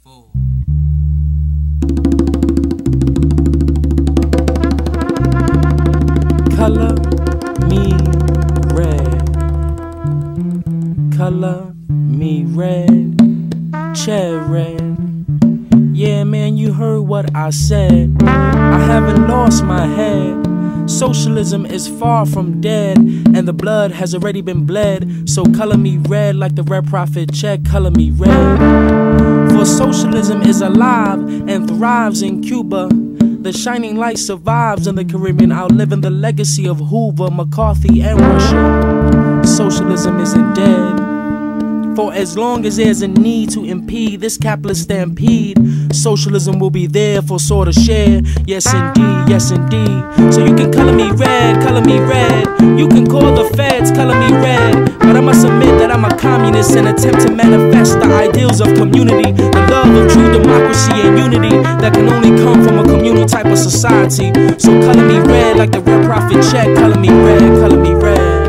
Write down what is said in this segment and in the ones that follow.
4. Color me red. Color me red. Chair red. Yeah, man, you heard what I said. I haven't lost my head. Socialism is far from dead, and the blood has already been bled. So color me red like the Red Prophet check. Color me red. For socialism is alive and thrives in Cuba. The shining light survives in the Caribbean, outliving the legacy of Hoover, McCarthy, and Russia. Socialism isn't dead. For as long as there's a need to impede this capitalist stampede, socialism will be there for sort of share. Yes indeed, yes indeed. So you can color me red, color me red. You can call the feds, color me red. But I must admit that I'm a communist and attempt to manifest the ideals of community, the love of true democracy and unity that can only come from a communal type of society. So color me red like the Red Prophet check. Color me red, color me red.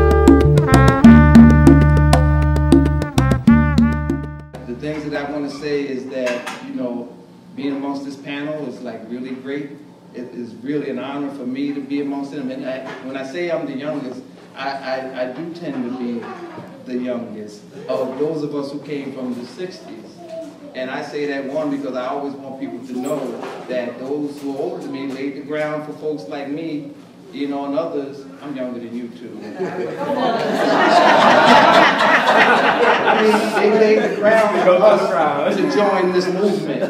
Is that, you know, being amongst this panel is like really great. It is really an honor for me to be amongst them. And when I say I'm the youngest, I do tend to be the youngest of those of us who came from the 60s. And I say that, one, because I always want people to know that those who are older than me laid the ground for folks like me, you know, and others. I'm younger than you too. I mean, they laid the ground for us to join this movement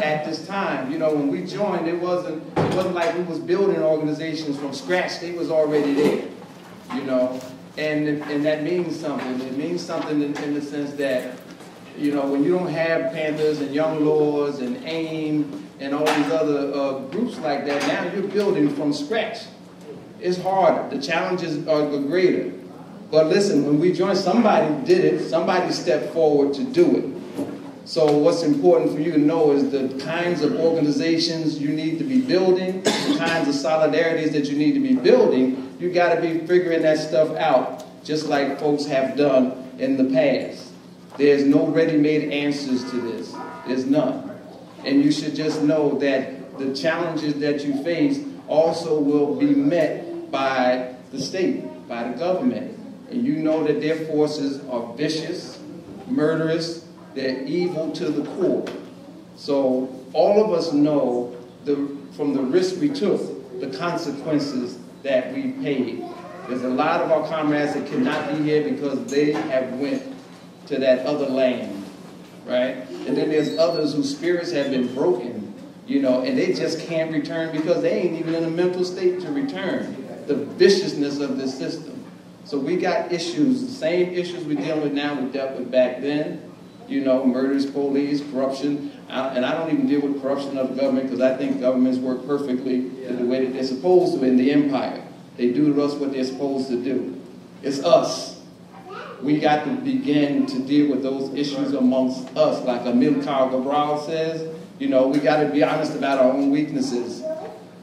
at this time. You know, when we joined, it wasn't like we was building organizations from scratch. They was already there. You know, and that means something. It means something in the sense that, you know, when you don't have Panthers and Young Lords and AIM and all these other groups like that, now you're building from scratch. It's harder. The challenges are greater. But listen, when we joined, somebody did it. Somebody stepped forward to do it. So what's important for you to know is the kinds of organizations you need to be building, the kinds of solidarities that you need to be building. You got to be figuring that stuff out, just like folks have done in the past. There's no ready-made answers to this. There's none. And you should just know that the challenges that you face also will be met by the state, by the government. And you know that their forces are vicious, murderous, they're evil to the core. So all of us know from the risk we took, the consequences that we paid. There's a lot of our comrades that cannot be here because they have went to that other land, right? And then there's others whose spirits have been broken, you know, and they just can't return because they ain't even in a mental state to return. The viciousness of this system. So we got issues, the same issues we're dealing with now we dealt with back then. You know, murders, police, corruption. And I don't even deal with corruption of the government because I think governments work perfectly the way that they're supposed to in the empire. They do to us what they're supposed to do. It's us. We got to begin to deal with those issues amongst us. Like Amilcar Cabral says, you know, we got to be honest about our own weaknesses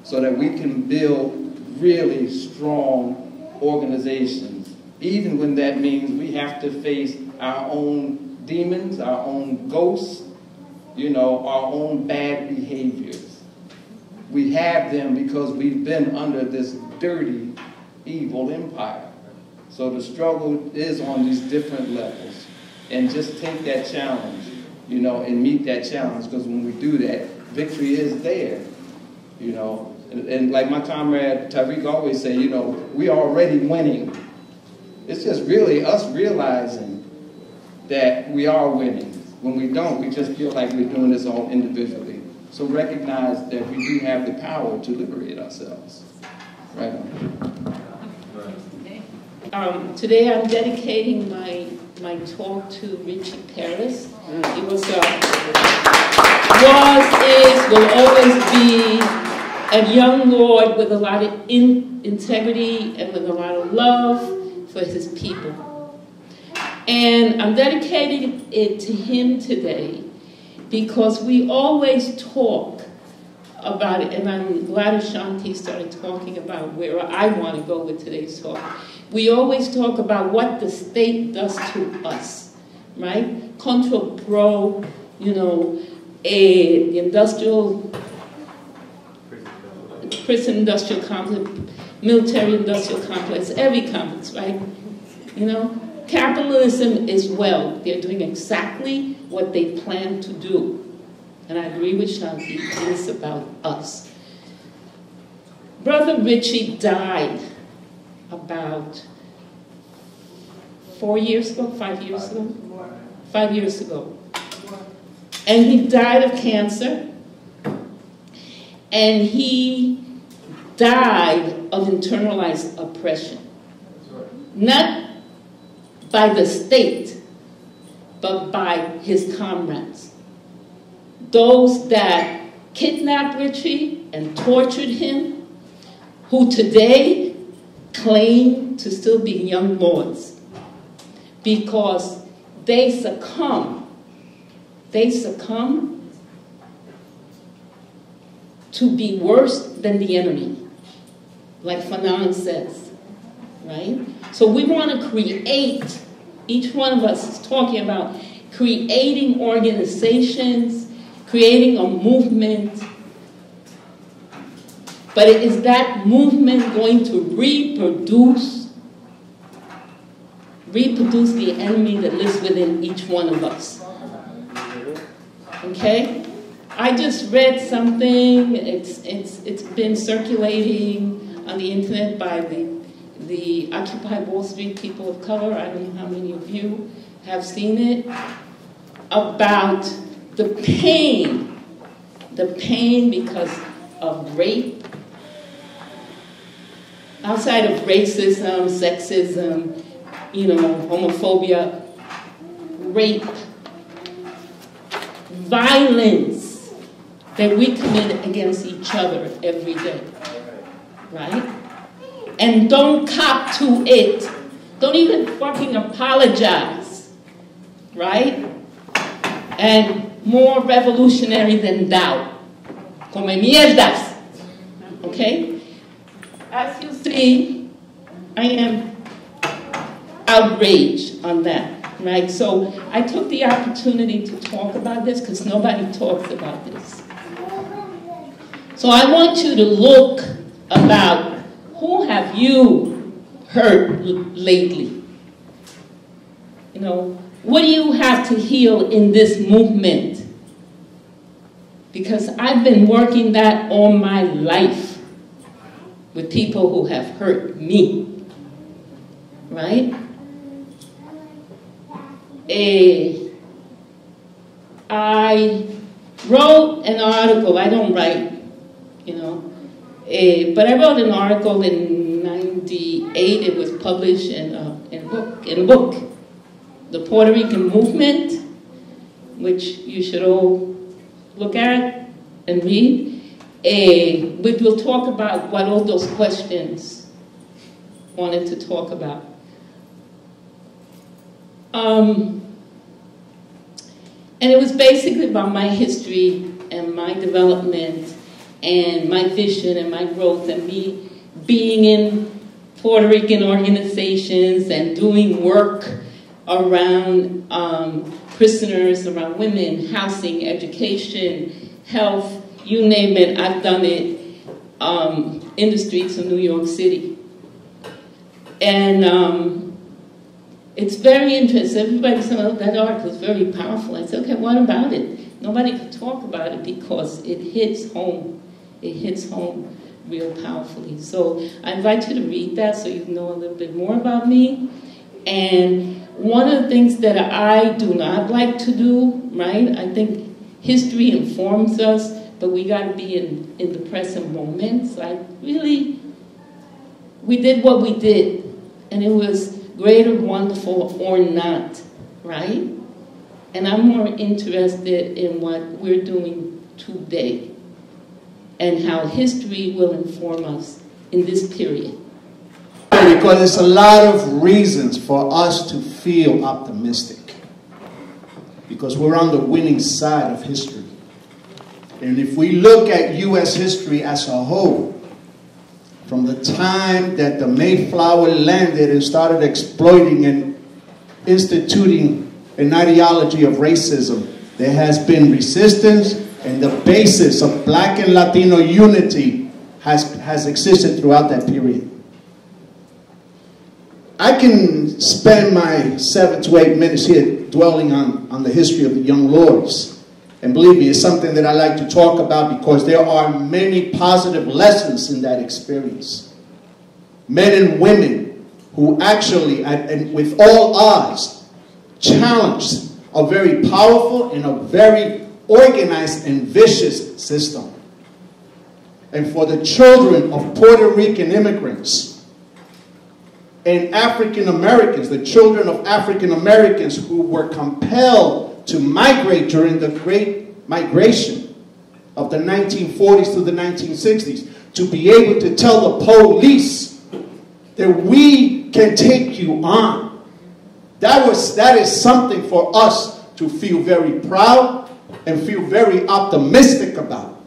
so that we can build really strong organizations, even when that means we have to face our own demons, our own ghosts, you know, our own bad behaviors. We have them because we've been under this dirty, evil empire. So the struggle is on these different levels. And just take that challenge, you know, and meet that challenge, because when we do that, victory is there, you know. And like my comrade Tariq always say, you know, we are already winning. It's just really us realizing that we are winning. When we don't, we just feel like we're doing this all individually. So recognize that we do have the power to liberate ourselves. Right on. Today I'm dedicating my talk to Richie Paris. He was, is, will always be a young lord with a lot of integrity and with a lot of love for his people. And I'm dedicating it to him today because we always talk about it, and I'm glad Ashanti started talking about where I want to go with today's talk. We always talk about what the state does to us, right? Contra pro, you know, the prison industrial complex, military industrial complex, every complex, right? You know, capitalism is well. They're doing exactly what they plan to do. And I agree with Shanti, it is about us. Brother Richie died about 4 years ago, 5 years ago? 5 years ago. And he died of cancer. And he died of internalized oppression. Not by the state, but by his comrades. Those that kidnapped Richie and tortured him, who today claim to still be young lords, because they succumb to be worse than the enemy, like Fanon says, right? So we want to create, each one of us is talking about creating organizations, creating a movement, but is that movement going to reproduce the enemy that lives within each one of us? Okay? I just read something, it's been circulating on the internet by the Occupy Wall Street people of color, I don't know how many of you have seen it, about the pain because of rape, outside of racism, sexism, you know, homophobia, rape, violence that we commit against each other every day, right? And don't cop to it. Don't even fucking apologize, right? And more revolutionary than thou. Come mierdas. Okay? As you see, I am outraged on that, right? So I took the opportunity to talk about this because nobody talks about this. So I want you to look about who have you hurt lately? You know, what do you have to heal in this movement? Because I've been working that all my life with people who have hurt me, right? I wrote an article, I don't write, you know, but I wrote an article in '98, it was published in a book, The Puerto Rican Movement, which you should all look at and read, which will talk about what all those questions wanted to talk about. And it was basically about my history and my development and my vision and my growth and me being in Puerto Rican organizations and doing work around prisoners, around women, housing, education, health, you name it, I've done it in the streets of New York City. And it's very interesting. Everybody said, oh, that article is very powerful. I said, okay, what about it? Nobody could talk about it because it hits home. It hits home real powerfully. So I invite you to read that so you know a little bit more about me. And one of the things that I do not like to do, right? I think history informs us, but we got to be in the present moments. Like, really, we did what we did, and it was great or wonderful or not, right? And I'm more interested in what we're doing today and how history will inform us in this period. Because there's a lot of reasons for us to feel optimistic. Because we're on the winning side of history. And if we look at U.S. history as a whole, from the time that the Mayflower landed and started exploiting and instituting an ideology of racism there has been resistance, and the basis of Black and Latino unity has existed throughout that period. I can spend my 7 to 8 minutes here dwelling on the history of the Young Lords. And believe me, it's something that I like to talk about because there are many positive lessons in that experience. Men and women who actually, and with all odds, challenged a very powerful and a very organized and vicious system. And for the children of Puerto Rican immigrants and African Americans, the children of African Americans who were compelled to migrate during the Great Migration of the 1940s to the 1960s, to be able to tell the police that we can take you on. That is something for us to feel very proud and feel very optimistic about.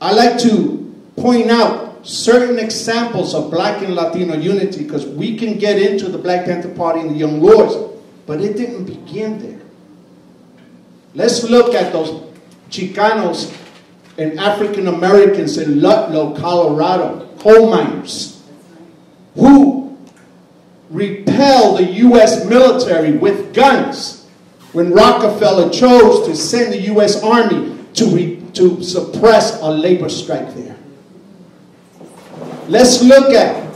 I like to point out certain examples of Black and Latino unity because we can get into the Black Panther Party and the Young Lords, but it didn't begin there. Let's look at those Chicanos and African Americans in Ludlow, Colorado, coal miners, who repelled the U.S. military with guns when Rockefeller chose to send the U.S. Army to suppress a labor strike there. Let's look at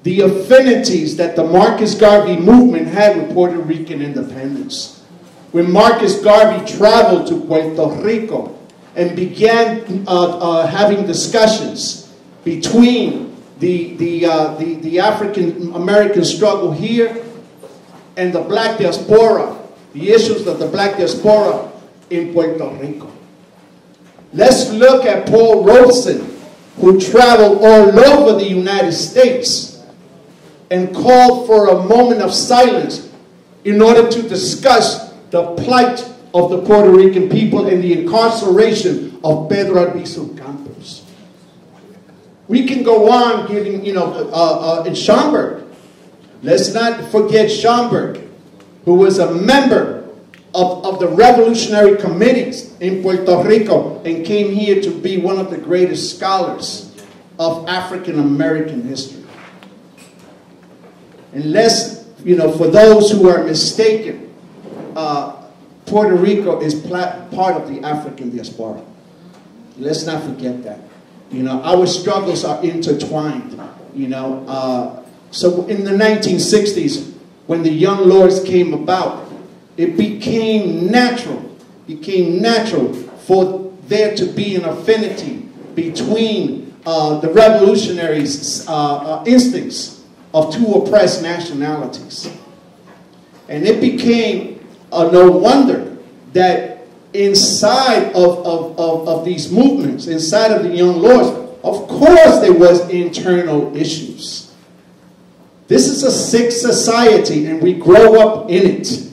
the affinities that the Marcus Garvey movement had with Puerto Rican independence. When Marcus Garvey traveled to Puerto Rico and began having discussions between the African American struggle here and the Black diaspora, the issues of the Black diaspora in Puerto Rico. Let's look at Paul Robeson, who traveled all over the United States and called for a moment of silence in order to discuss the plight of the Puerto Rican people and the incarceration of Pedro Albizu Campos. We can go on giving, in Schomburg. Let's not forget Schomburg, who was a member of the revolutionary committees in Puerto Rico and came here to be one of the greatest scholars of African American history. And let's, for those who are mistaken, Puerto Rico is part of the African diaspora. Let's not forget that. Our struggles are intertwined. So in the 1960s, when the Young Lords came about, it became natural for there to be an affinity between the revolutionaries' instincts of two oppressed nationalities. And it became no wonder that inside of these movements, inside of the Young Lords, of course there was internal issues. This is a sick society and we grow up in it.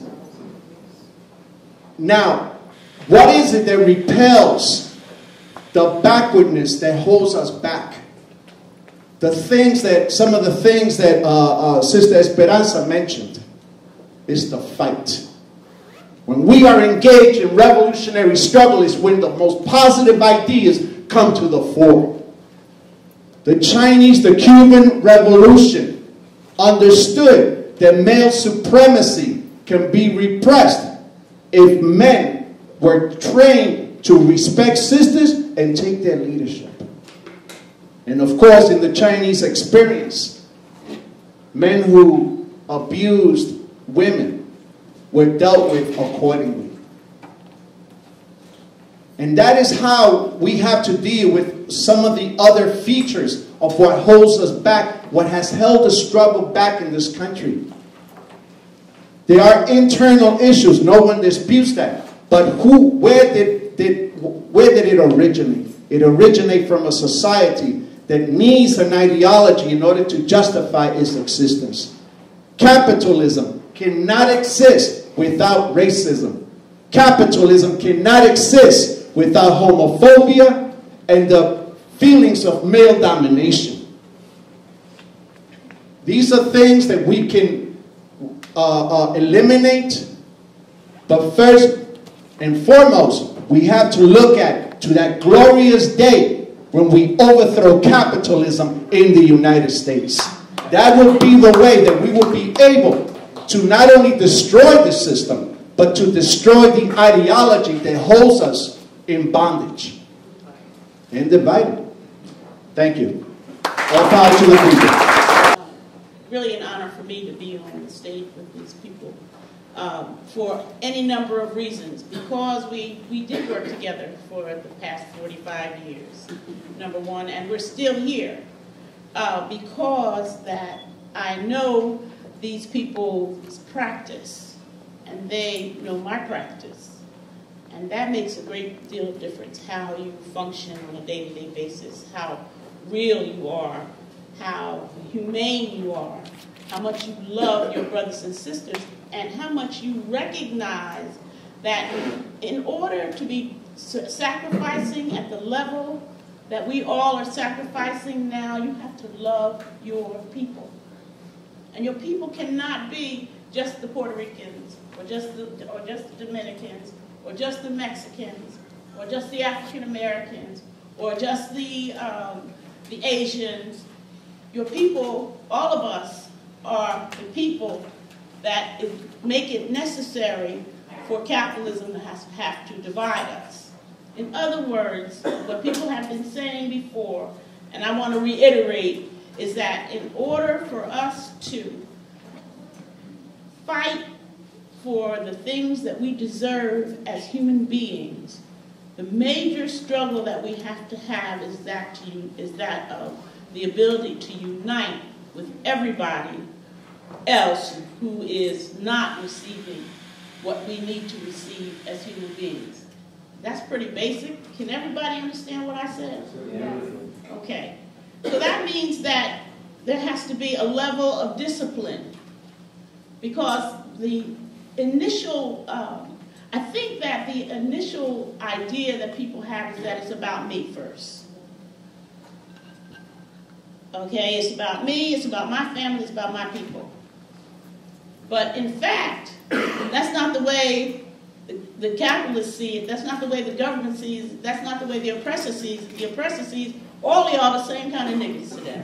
Now, what is it that repels the backwardness that holds us back? Some of the things that Sister Esperanza mentioned is the fight. When we are engaged in revolutionary struggle is when the most positive ideas come to the fore. The Cuban Revolution understood that male supremacy can be repressed if men were trained to respect sisters and take their leadership. And of course, in the Chinese experience, men who abused women were dealt with accordingly. And that is how we have to deal with some of the other features of what holds us back, what has held the struggle back in this country. There are internal issues, no one disputes that. But where did it originate? It originated from a society that needs an ideology in order to justify its existence. Capitalism cannot exist without racism. Capitalism cannot exist without homophobia and the feelings of male domination. These are things that we can eliminate But first and foremost, we have to look to that glorious day when we overthrow capitalism in the United States. That will be the way that we will be able to not only destroy the system, but to destroy the ideology that holds us in bondage and divided. Thank you. All power to the people. Really an honor for me to be on the stage with these people for any number of reasons. Because we did work together for the past 45 years, number one, and we're still here. Because that I know these people's practice, and they know my practice. And that makes a great deal of difference, how you function on a day-to-day basis, how real you are, how humane you are, how much you love your brothers and sisters, and how much you recognize that in order to be sacrificing at the level that we all are sacrificing now, you have to love your people. And your people cannot be just the Puerto Ricans, or just the Dominicans, or just the Mexicans, or just the African Americans, or just the Asians. Your people, all of us, are the people that make it necessary for capitalism to have to divide us. In other words, what people have been saying before, and I want to reiterate, is that in order for us to fight for the things that we deserve as human beings, the major struggle that we have to have is that of the ability to unite with everybody else who is not receiving what we need to receive as human beings. That's pretty basic. Can everybody understand what I said? Yes. Okay. So that means that there has to be a level of discipline, because the initial, I think that the initial idea that people have is that it's about me first. Okay, it's about me, it's about my family, it's about my people. But in fact, that's not the way the capitalists see it, that's not the way the government sees it, that's not the way the oppressor sees it. The oppressor sees all y'all the same kind of niggas today.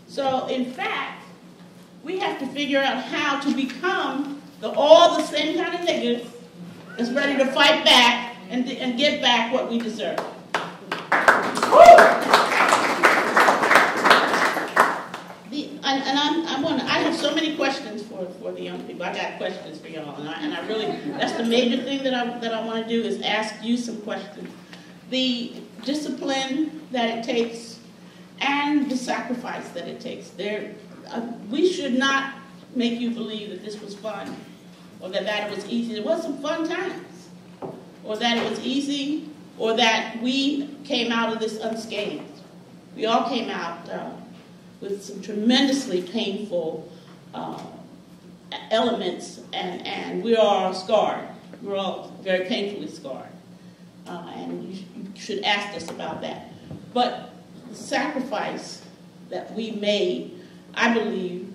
So in fact, we have to figure out how to become all the same kind of niggas that's ready to fight back and get back what we deserve. I have so many questions for the young people. I got questions for y'all, and I really, that's the major thing that I want to do, is ask you some questions. The discipline that it takes and the sacrifice that it takes. We should not make you believe that this was fun, or that it was easy. There was some fun times, or that it was easy, or that we came out of this unscathed. We all came out with some tremendously painful elements, and we are all scarred. We're all very painfully scarred. And you should ask us about that. But the sacrifice that we made, I believe,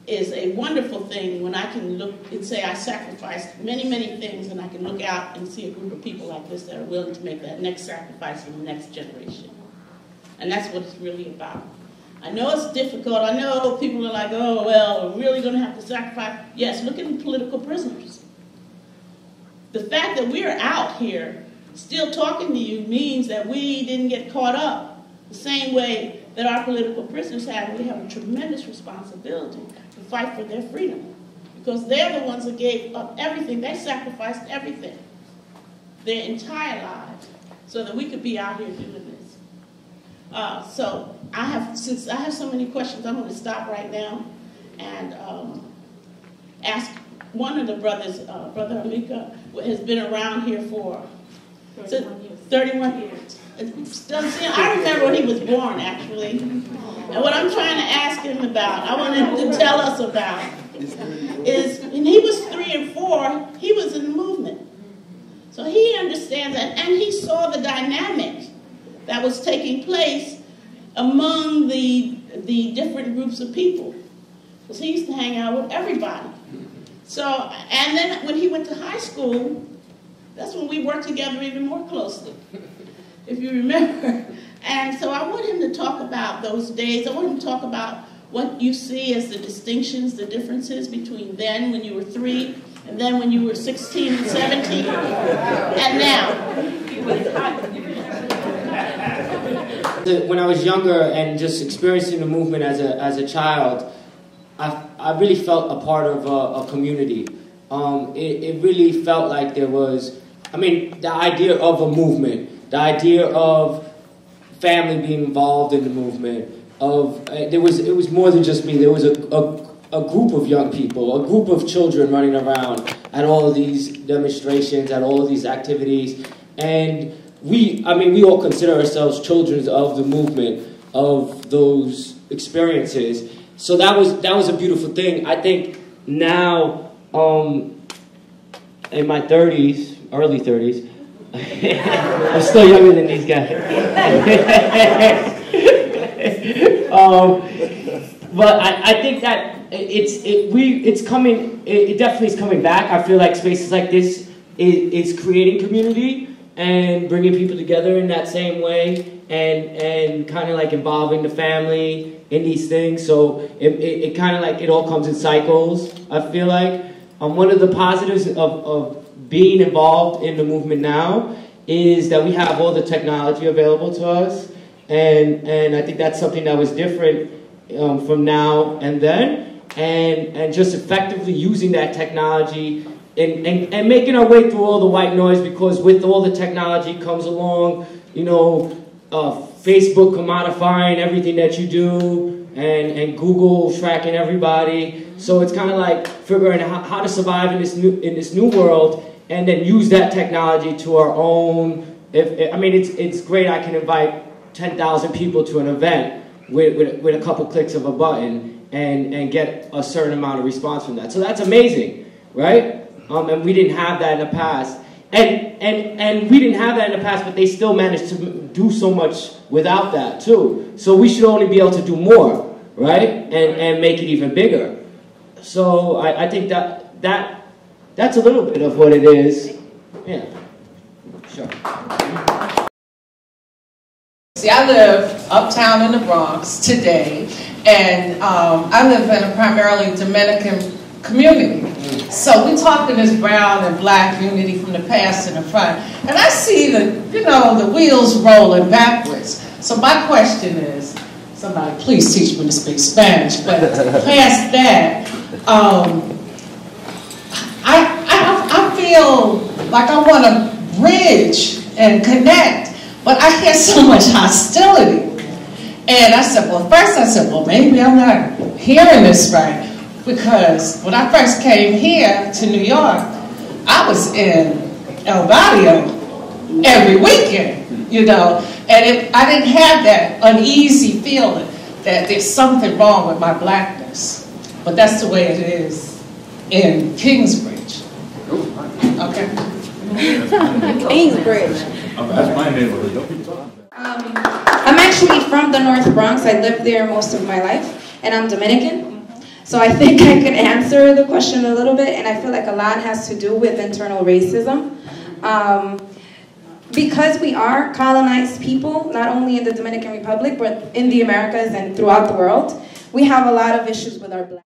is a wonderful thing when I can look and say I sacrificed many, many things, and I can look out and see a group of people like this that are willing to make that next sacrifice in the next generation. And that's what it's really about. I know it's difficult. I know people are like, oh, well, we're really going to have to sacrifice. Yes, look at the political prisoners. The fact that we're out here still talking to you means that we didn't get caught up the same way that our political prisoners have. We have a tremendous responsibility to fight for their freedom, because they're the ones that gave up everything. They sacrificed everything, their entire lives, so that we could be out here doing this. So since I have so many questions, I'm going to stop right now and ask one of the brothers, Brother Amika, has been around here for 31 years. I remember when he was born, actually. And what I'm trying to ask him about, I want him to tell us about, is when he was 3 and 4, he was in the movement. So he understands that, and he saw the dynamic that was taking place among the different groups of people. Because he used to hang out with everybody. So, and then when he went to high school, that's when we worked together even more closely, if you remember. And so I want him to talk about those days. I want him to talk about what you see as the distinctions, the differences between then when you were 3, and then when you were 16 and 17, and now. When I was younger and just experiencing the movement as a child, I really felt a part of a community. It really felt like there was, I mean, the idea of a movement, the idea of family being involved in the movement, it was more than just me. There was a group of young people, a group of children running around at all of these demonstrations, at all of these activities, and we all consider ourselves children of the movement, of those experiences. So that was a beautiful thing. I think now, in my 30s, early 30s, I'm still younger than these guys. But I think that it's coming. It definitely is coming back. I feel like spaces like this is creating community and bringing people together in that same way, and kind of like involving the family in these things. So it kind of like it all comes in cycles. I feel like one of the positives of being involved in the movement now is that we have all the technology available to us, and I think that's something that was different from now and then, and just effectively using that technology and making our way through all the white noise, because with all the technology comes along, Facebook commodifying everything that you do, and Google tracking everybody. So it's kind of like figuring out how to survive in this new world, and then use that technology to our own. It's great. I can invite 10,000 people to an event with a couple clicks of a button and get a certain amount of response from that. So that's amazing, right? And we didn't have that in the past. And we didn't have that in the past, but they still managed to do so much without that too. So we should only be able to do more, right? And make it even bigger. So I think that's a little bit of what it is. Yeah, sure. See, I live uptown in the Bronx today, and I live in a primarily Dominican community. So we talking this brown and black unity from the past and the front, and I see the wheels rolling backwards. So my question is, somebody please teach me to speak Spanish. But past that, I feel like I want to bridge and connect, but I hear so much hostility. And I said, well, maybe I'm not hearing this right. Because when I first came here to New York, I was in El Barrio every weekend, and I didn't have that uneasy feeling that there's something wrong with my blackness. But that's the way it is in Kingsbridge. Okay? Kingsbridge. That's my neighborhood. I'm actually from the North Bronx. I lived there most of my life, and I'm Dominican. So I think I can answer the question a little bit, and I feel like a lot has to do with internal racism. Because we are colonized people, not only in the Dominican Republic, but in the Americas and throughout the world, we have a lot of issues with our black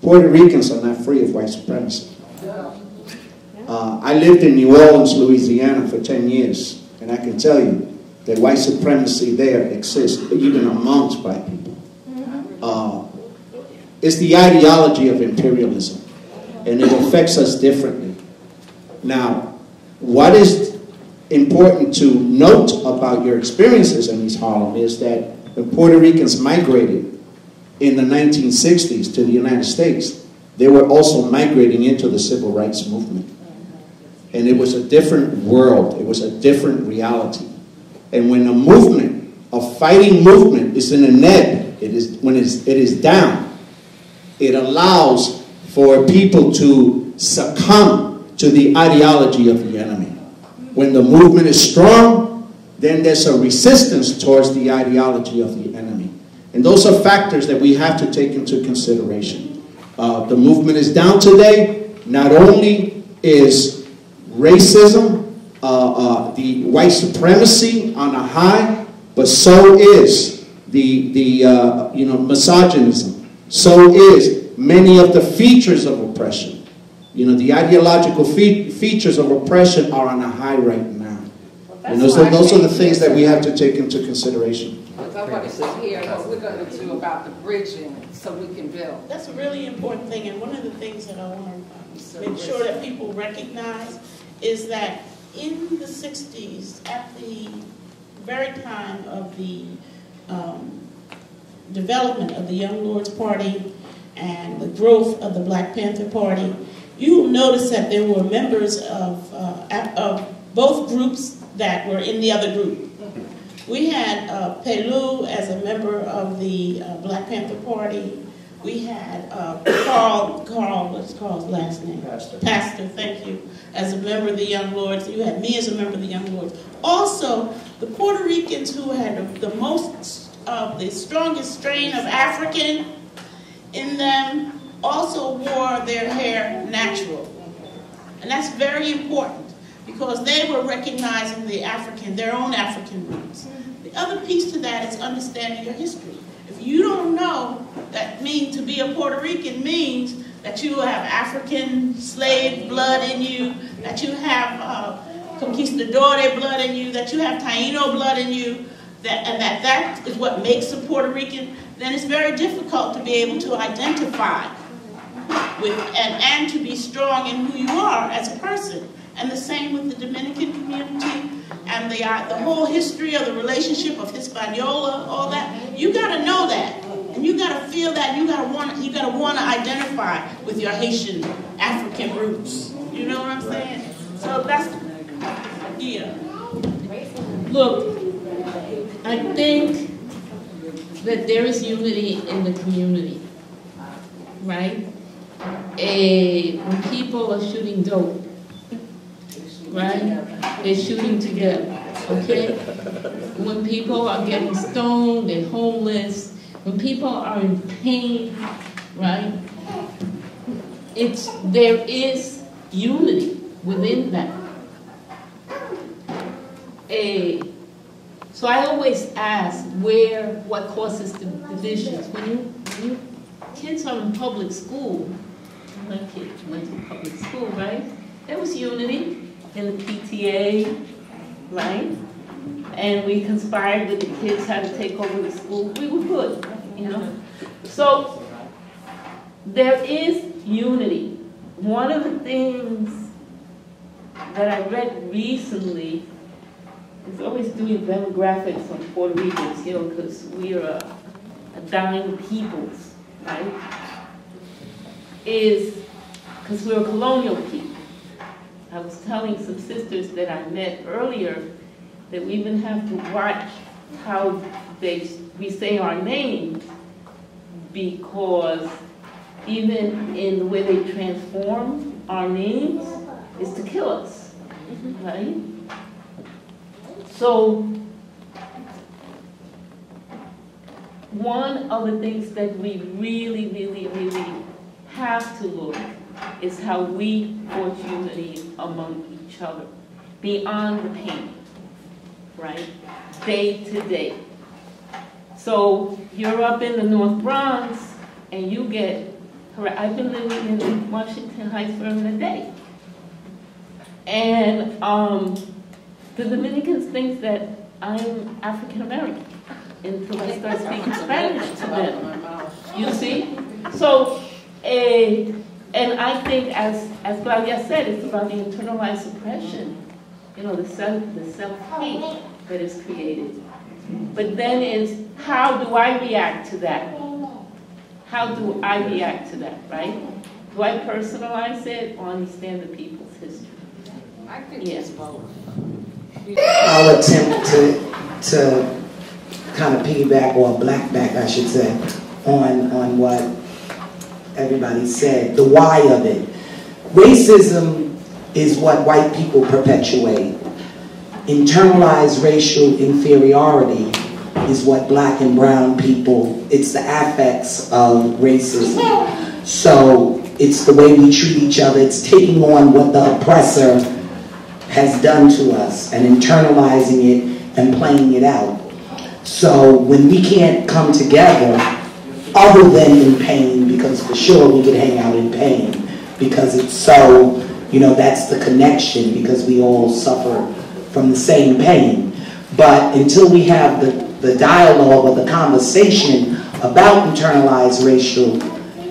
Puerto Ricans are not free of white supremacy. I lived in New Orleans, Louisiana for 10 years, and I can tell you that white supremacy there exists, even amongst black people. It's the ideology of imperialism, and it affects us differently. Now, what is important to note about your experiences in East Harlem is that when Puerto Ricans migrated in the 1960s to the United States, they were also migrating into the civil rights movement. And it was a different world, it was a different reality. And when a movement, a fighting movement is in a net, it is down, it allows for people to succumb to the ideology of the enemy. When the movement is strong, then there's a resistance towards the ideology of the enemy. And those are factors that we have to take into consideration. The movement is down today. Not only is racism, the white supremacy on a high, but so is the misogynism. So is many of the features of oppression. The ideological features of oppression are on a high right now. And those are the things that we have to take into consideration. Because I want to sit here and what we're going to do about the bridging so we can build. That's a really important thing, and one of the things that I want to make sure that people recognize is that in the 60s, at the very time of the development of the Young Lords Party and the growth of the Black Panther Party, you will notice that there were members of both groups that were in the other group. We had Pelu as a member of the Black Panther Party. We had Carl, what's Carl's last name? Pastor, thank you, as a member of the Young Lords. You had me as a member of the Young Lords. Also, the Puerto Ricans who had the strongest strain of African in them also wore their hair natural. And that's very important because they were recognizing their own African roots. The other piece to that is understanding your history. If you don't know, that means to be a Puerto Rican means that you have African slave blood in you, that you have conquistador blood in you, that you have Taino blood in you, and that is what makes a Puerto Rican, then it's very difficult to be able to identify with and to be strong in who you are as a person. And the same with the Dominican community and the whole history of the relationship of Hispaniola, all that. You got to know that, and you got to feel that. You got to want to identify with your Haitian African roots. You know what I'm saying? So that's Look, I think that there is unity in the community, right? When people are shooting dope, right? They're shooting together, okay? When people are getting stoned, they're homeless, when people are in pain, right? There is unity within that. So I always ask what causes the divisions. When kids are in public school, my kids went to public school, right? There was unity in the PTA, right? And we conspired with the kids how to take over the school. We were good, So there is unity. One of the things that I read recently is always doing demographics on Puerto Ricans, because we are a dying peoples, right? Is because we're a colonial people. I was telling some sisters that I met earlier that we even have to watch how we say our names, because even in the way they transform our names is to kill us, right? So one of the things that we really, really, really have to look is how we forge unity among each other, beyond the pain, right? Day to day. So you're up in the North Bronx and you get Correct. I've been living in Washington Heights for a day. And the Dominicans think that I'm African American until I start speaking Spanish to them. You see? So, and I think, as Claudia said, it's about the internalized suppression, you know, the self-hate that is created. But then is, how do I react to that? How do I react to that, right? Do I personalize it or understand the people's history? I think it's both. I'll attempt to kind of piggyback, or blackback, I should say, on what everybody said, the why of it. Racism is what white people perpetuate. Internalized racial inferiority is what black and brown people, it's the affects of racism. So it's the way we treat each other, it's taking on what the oppressor has done to us and internalizing it and playing it out. So when we can't come together, other than in pain, because for sure we could hang out in pain, because it's so, you know, that's the connection, because we all suffer from the same pain. But until we have the dialogue or the conversation about internalized racial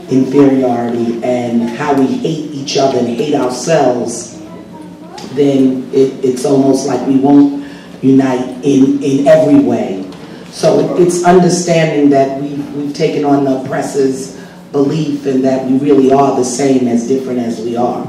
inferiority and how we hate each other and hate ourselves, then it's almost like we won't unite in every way. So it's understanding that we've taken on the oppressor's belief and that we really are the same, as different as we are.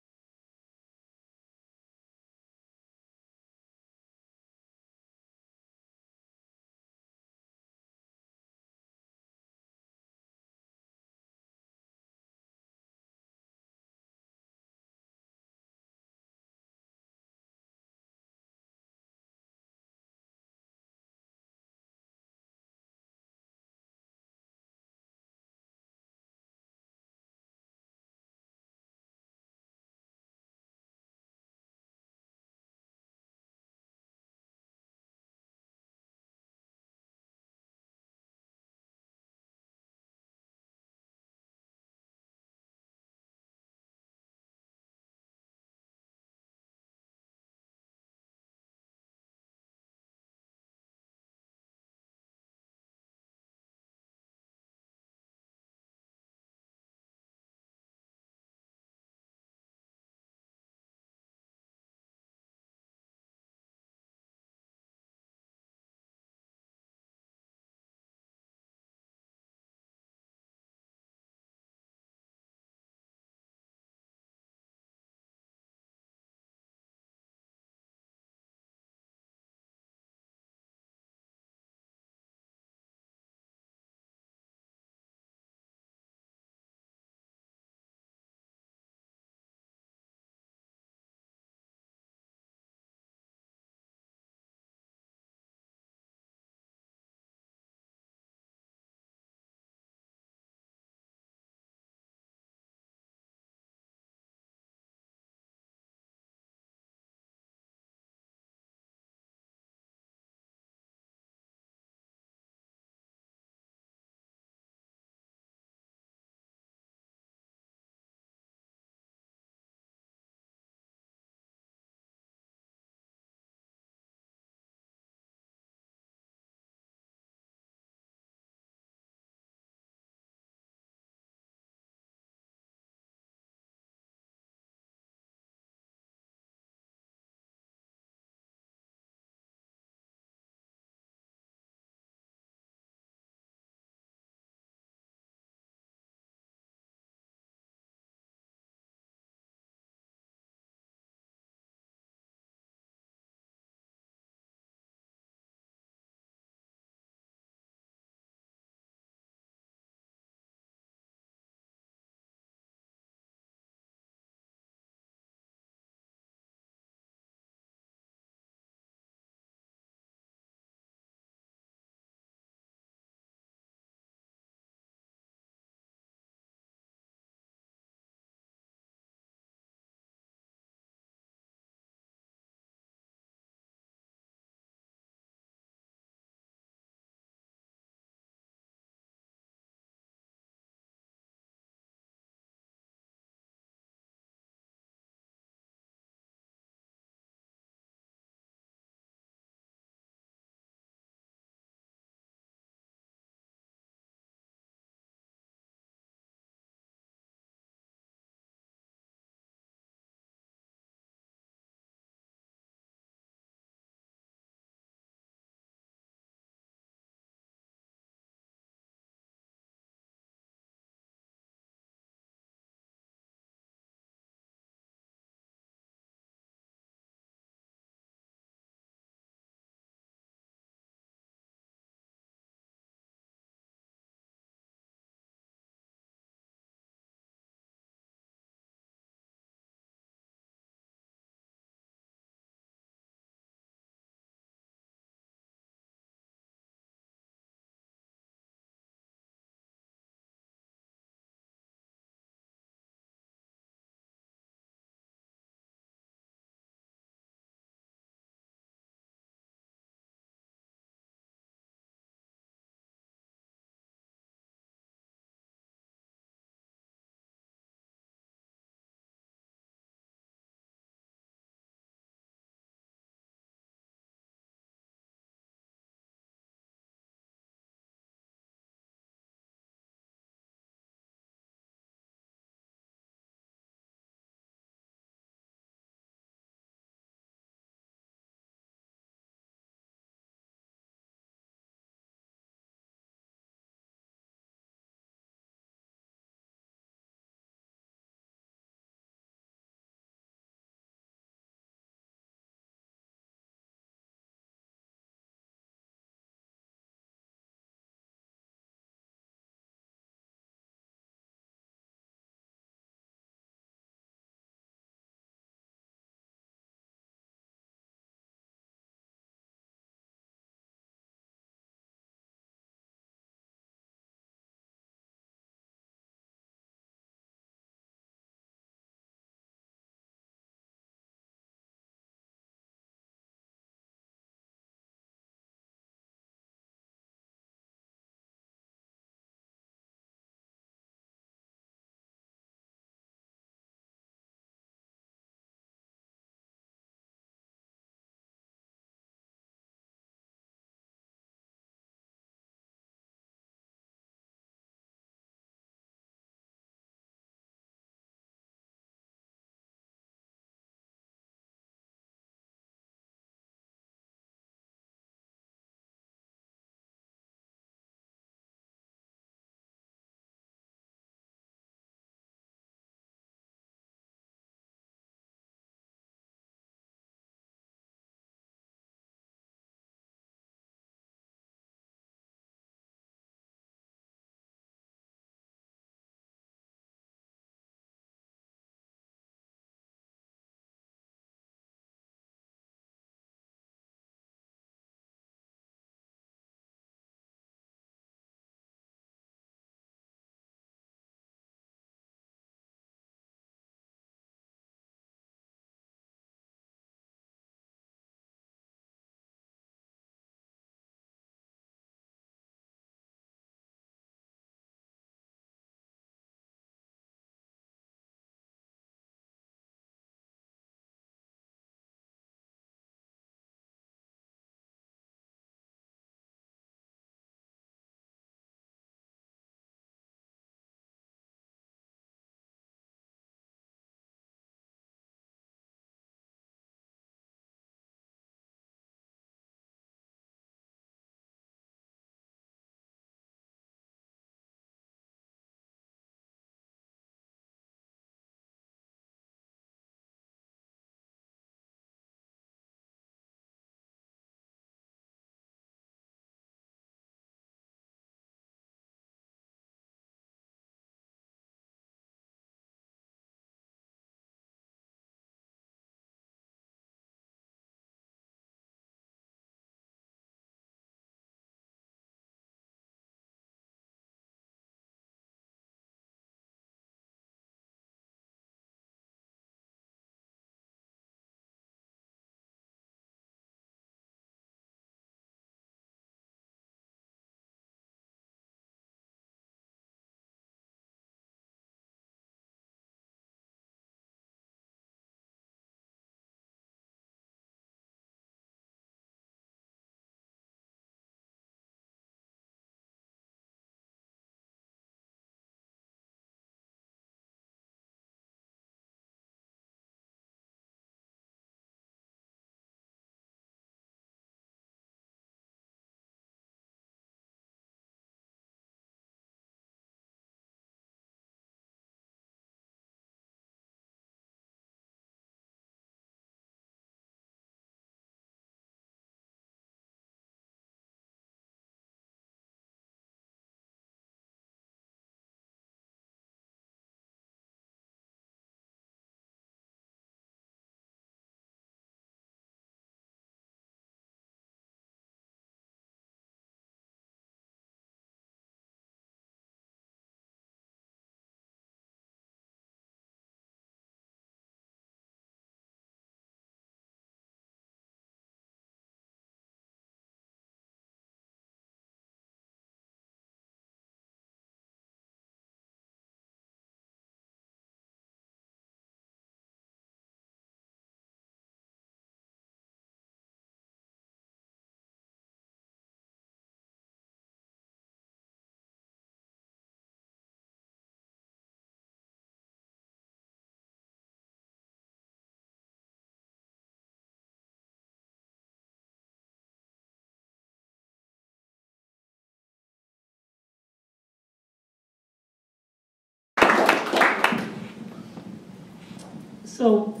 So,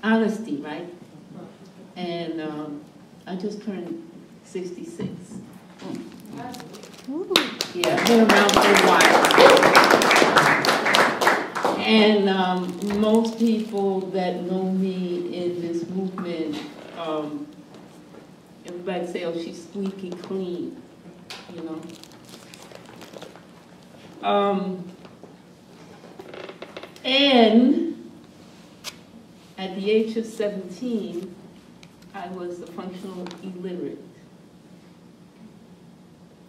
honesty, right? And I just turned 66. Yeah, I've been around for a while. And most people that know me in this movement, everybody say, oh, she's squeaky clean, you know. And at the age of 17, I was a functional illiterate.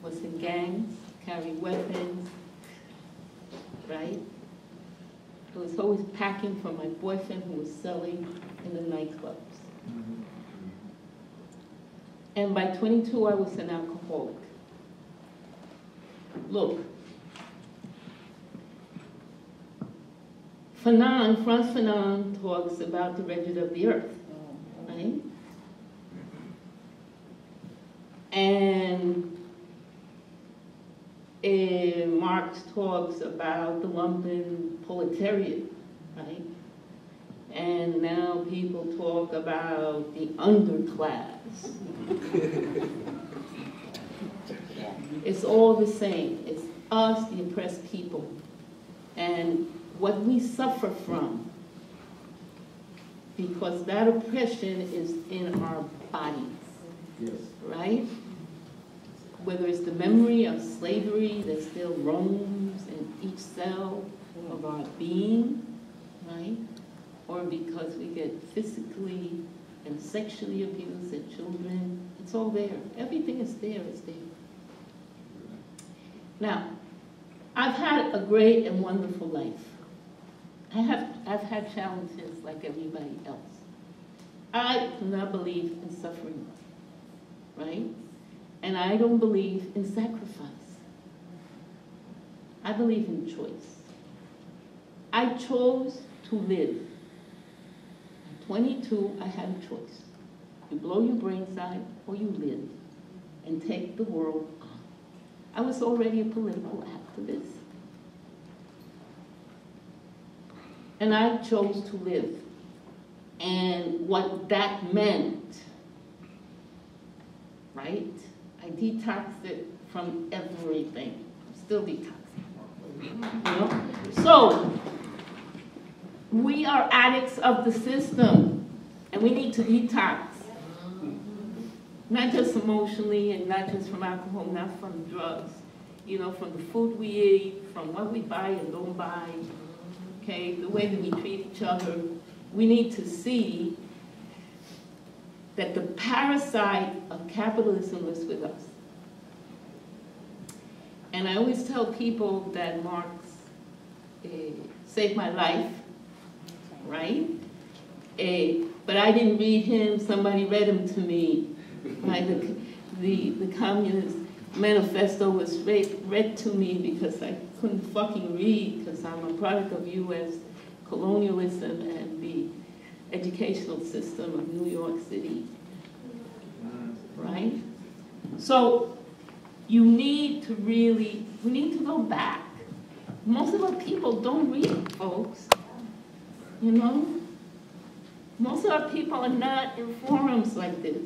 Was in gangs, carried weapons, right? I was always packing for my boyfriend who was selling in the nightclubs. And by 22, I was an alcoholic. Look, Frantz Fanon talks about the wretched of the earth, right? And Marx talks about the lumpen proletariat, right? And now people talk about the underclass. It's all the same. It's us, the oppressed people. And what we suffer from, because that oppression is in our bodies, yes, right? Whether it's the memory of slavery that still roams in each cell of our being, right? Or because we get physically and sexually abused as children. It's all there. Everything is there. It's there. Now, I've had a great and wonderful life. I've had challenges like everybody else. I do not believe in suffering, right? And I don't believe in sacrifice. I believe in choice. I chose to live. At 22, I had a choice. You blow your brains out or you live and take the world on. I was already a political activist. And I chose to live. And what that meant, right? I detoxed it from everything. I'm still detoxing. You know? So, we are addicts of the system. And we need to detox. Not just emotionally and not just from alcohol, not from drugs. You know, from the food we eat, from what we buy and don't buy. Okay, the way that we treat each other. We need to see that the parasite of capitalism lives with us. And I always tell people that Marx saved my life, right? But I didn't read him, somebody read him to me. Right? The Communist Manifesto was read to me because I couldn't fucking read because I'm a product of U.S. colonialism and the educational system of New York City, right? So you need to we need to go back. Most of our people don't read, folks, you know? Most of our people are not in forums like this.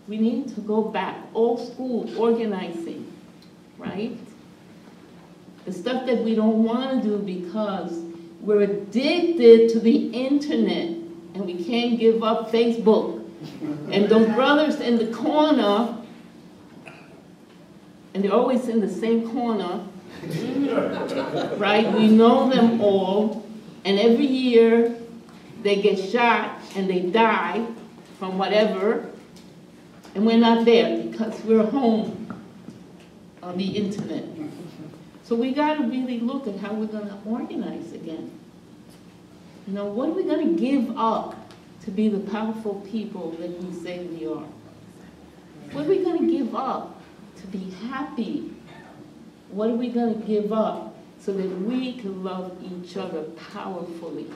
We need to go back, old school organizing, right? The stuff that we don't want to do because we're addicted to the internet and we can't give up Facebook. And those brothers in the corner, and they're always in the same corner, right? We know them all, and every year they get shot and they die from whatever, and we're not there because we're home on the internet. So we got to really look at how we're going to organize again. You know, what are we going to give up to be the powerful people that we say we are? What are we going to give up to be happy? What are we going to give up so that we can love each other powerfully?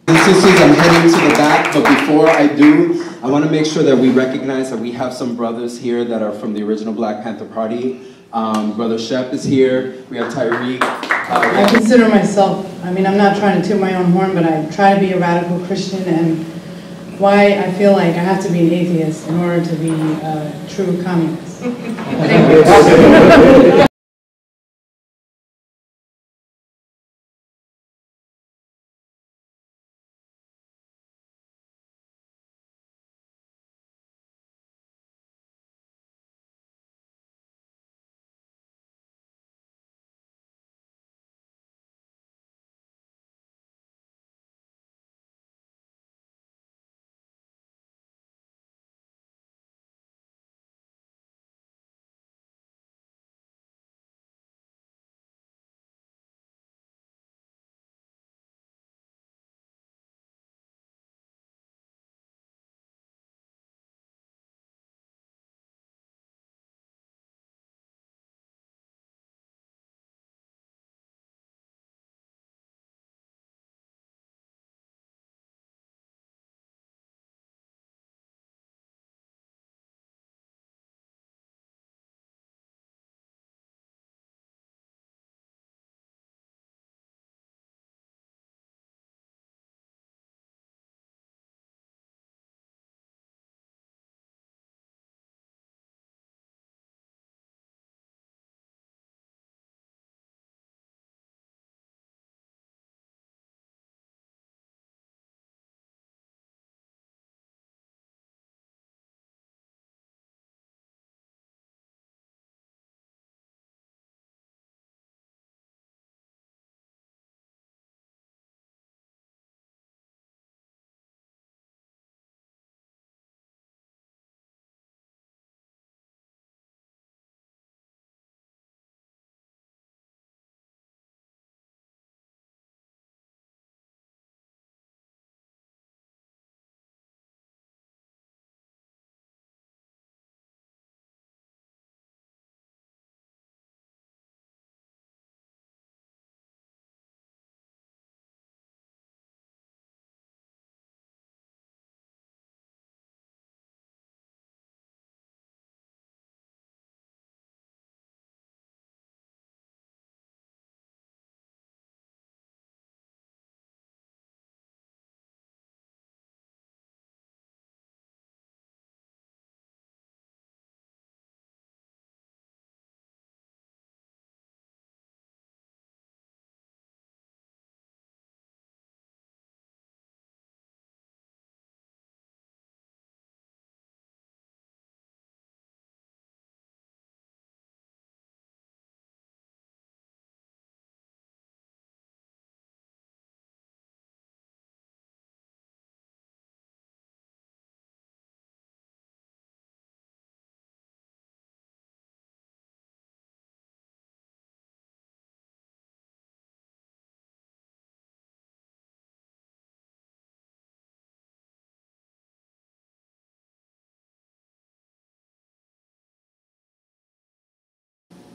Sisters, I'm heading to the back, but before I do, I want to make sure that we recognize that we have some brothers here that are from the original Black Panther Party. Brother Shep is here. We have Tyreek. I consider myself, I mean, I'm not trying to toot my own horn, but I try to be a radical Christian, and why I feel like I have to be an atheist in order to be a true communist. Thank you.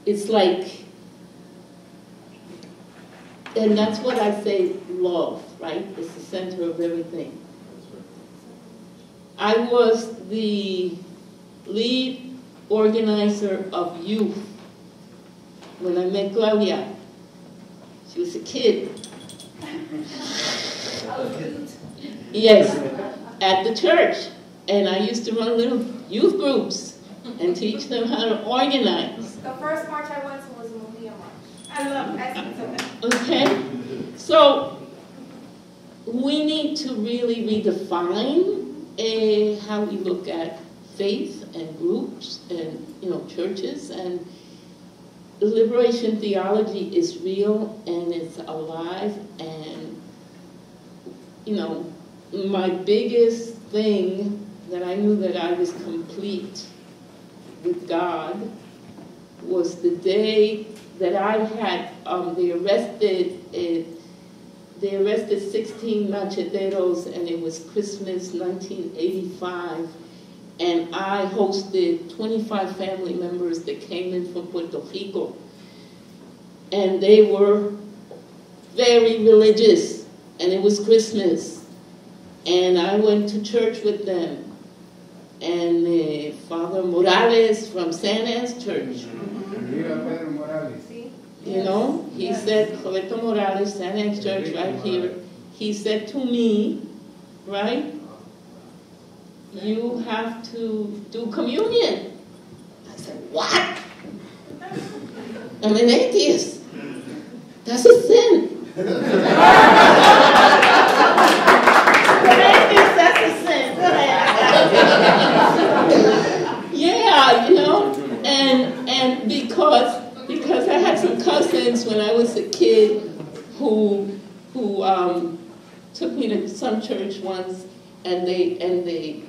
It's like, and that's what I say, love, right? It's the center of everything. I was the lead organizer of youth when I met Claudia. She was a kid. Yes, at the church. And I used to run little youth groups and teach them how to organize. The first march I went to was a Roviera march. I love it. Okay, so we need to really redefine how we look at faith and groups and churches, and the liberation theology is real and it's alive. And my biggest thing that I knew that I was complete with God was the day that I had they arrested 16 macheteros, and it was Christmas 1985, and I hosted 25 family members that came in from Puerto Rico, and they were very religious, and it was Christmas, and I went to church with them, and Father Morales from San Anne's church. You know, he said, Coleto Morales, San X Church right here, he said to me, right, you have to do communion. I said, what? I'm an atheist. That's a sin. That's a sin. Yeah, you know, and because I had some cousins when I was a kid who took me to some church once, and they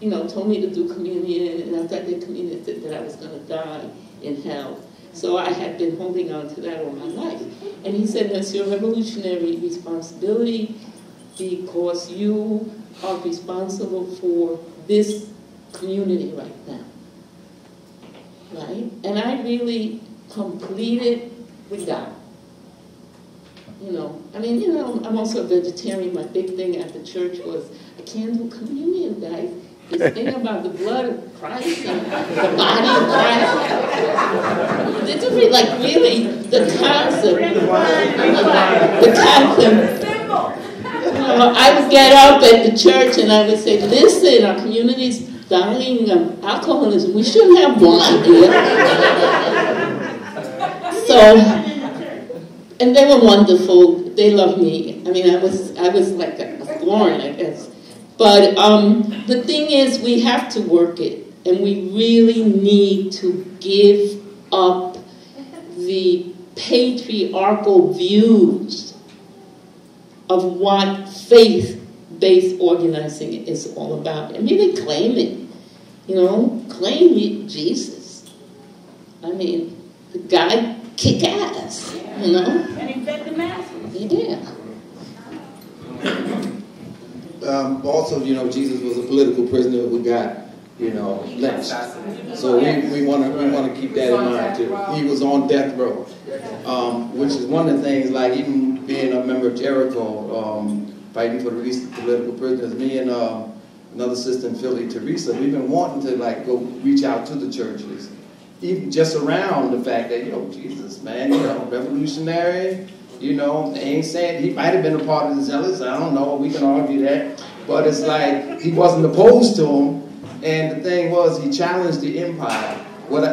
you know, told me to do communion, and after I did communion, said that I was going to die in hell. So I had been holding on to that all my life. And he said, that's your revolutionary responsibility because you are responsible for this community right now. Right? And I really completed with God. You know, I mean, you know, I'm also a vegetarian. My big thing at the church was, I can't do communion, guys. This thing about the blood of Christ and the body of Christ. It's like really the concept. The concept. You know, I would get up at the church and I would say, listen, our community's dying of alcoholism. We shouldn't have wine here. So, and they were wonderful. They loved me. I mean, I was like a thorn, I guess. But the thing is, we have to work it, and we really need to give up the patriarchal views of what faith-based organizing is all about, and really claim it. You know, claim Jesus. I mean, the guy kick ass. You know, and he fed the masses. Yeah. Also, you know, Jesus was a political prisoner who got, you know, lynched. So we want to keep that in mind too. He was on death row, which is one of the things. Like even being a member of Jericho, fighting for the release of political prisoners. Me and another sister in Philly, Teresa, we've been wanting to like go reach out to the churches, even just around the fact that, you know, Jesus, man, you know, revolutionary. You know, they ain't saying he might have been a part of the zealots. I don't know. We can argue that. But it's like he wasn't opposed to them. And the thing was, he challenged the empire. What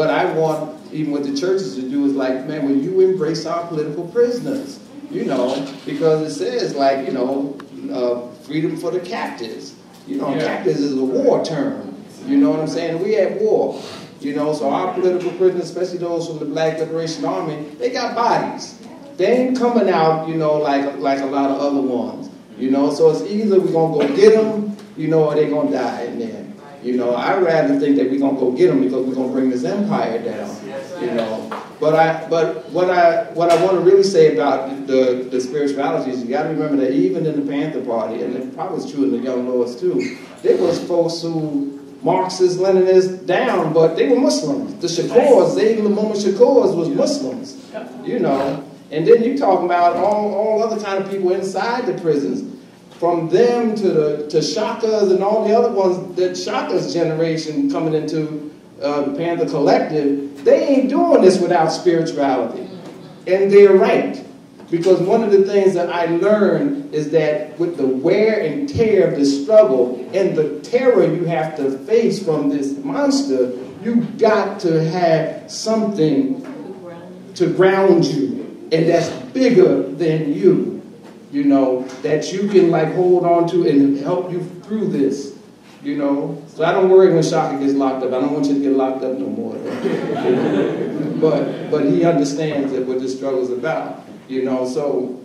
I want, even with the churches, to do is like, man, when you embrace our political prisoners, you know, because it says like, you know, freedom for the captives. You know, captives is a war term. You know what I'm saying? We at war. You know, so our political prisoners, especially those from the Black Liberation Army, they got bodies. They ain't coming out, you know, like a lot of other ones, you know. So it's either we're going to go get them, you know, or they're going to die in there. You know, I'd rather think that we're going to go get them because we're going to bring this empire down, you know. But what I want to really say about the spirituality is you got to remember that even in the Panther Party, and it probably was true in the Young Lords too, there was folks who Marxists, Leninists down, but they were Muslims. The Shakors, the Lamoma Shakors was Muslims, you know. And then you talking about all other kind of people inside the prisons, from them to Shakas and all the other ones that Shaka's generation coming into the Panther Collective. They ain't doing this without spirituality, and they're right, because one of the things that I learned is that with the wear and tear of the struggle and the terror you have to face from this monster, you got to have something to ground you. And that's bigger than you know, that you can like hold on to and help you through this, you know. So I don't worry when Shaka gets locked up. I don't want you to get locked up no more. But he understands that what this struggle is about, you know. So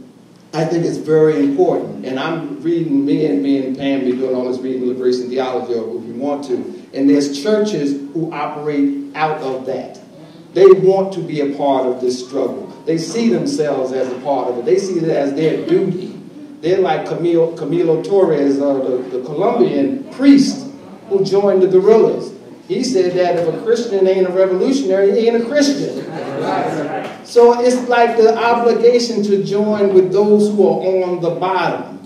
I think it's very important. And I'm reading, me and Pam be doing all this reading liberation theology, or if you want to. And there's churches who operate out of that. They want to be a part of this struggle. They see themselves as a part of it. They see it as their duty. They're like Camilo Torres, the Colombian priest who joined the guerrillas. He said that if a Christian ain't a revolutionary, he ain't a Christian. So it's like the obligation to join with those who are on the bottom.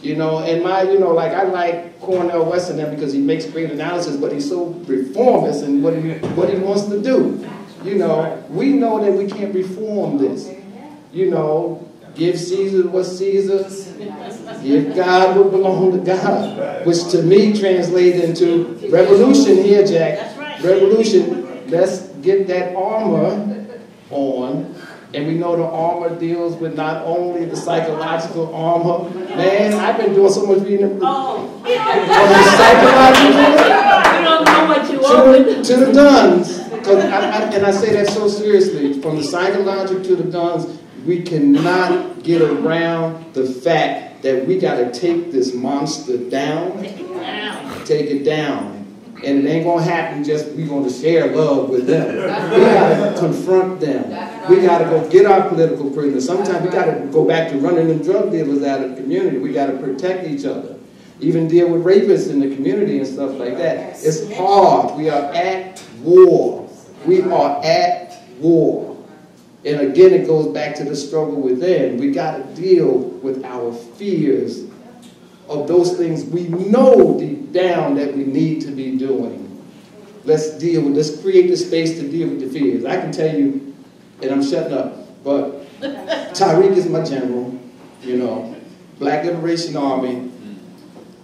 You know, and like I like Cornel West and them because he makes great analysis, but he's so reformist in what he wants to do. You know, we know that we can't reform this. You know, give Caesar what's Caesar's, give God what belongs to God, which to me translates into revolution here, Jack. That's right. Revolution. Let's get that armor on. And we know the armor deals with not only the psychological armor. Man, I've been doing so much reading. Oh, the psychological. You don't know what you are. To the guns. And I say that so seriously. From the psychological to the guns, we cannot get around the fact that we got to take this monster down. Take it down. And it ain't going to happen just we're going to share love with them. We got to confront them. We got to go get our political prisoners. Sometimes we got to go back to running the drug dealers out of the community. We got to protect each other. Even deal with rapists in the community and stuff like that. It's hard. We are at war. We are at war. And again, it goes back to the struggle within. We got to deal with our fears of those things we know deep down that we need to be doing. Let's create the space to deal with the fears. I can tell you, and I'm shutting up, but Tariq is my general, you know, Black Liberation Army,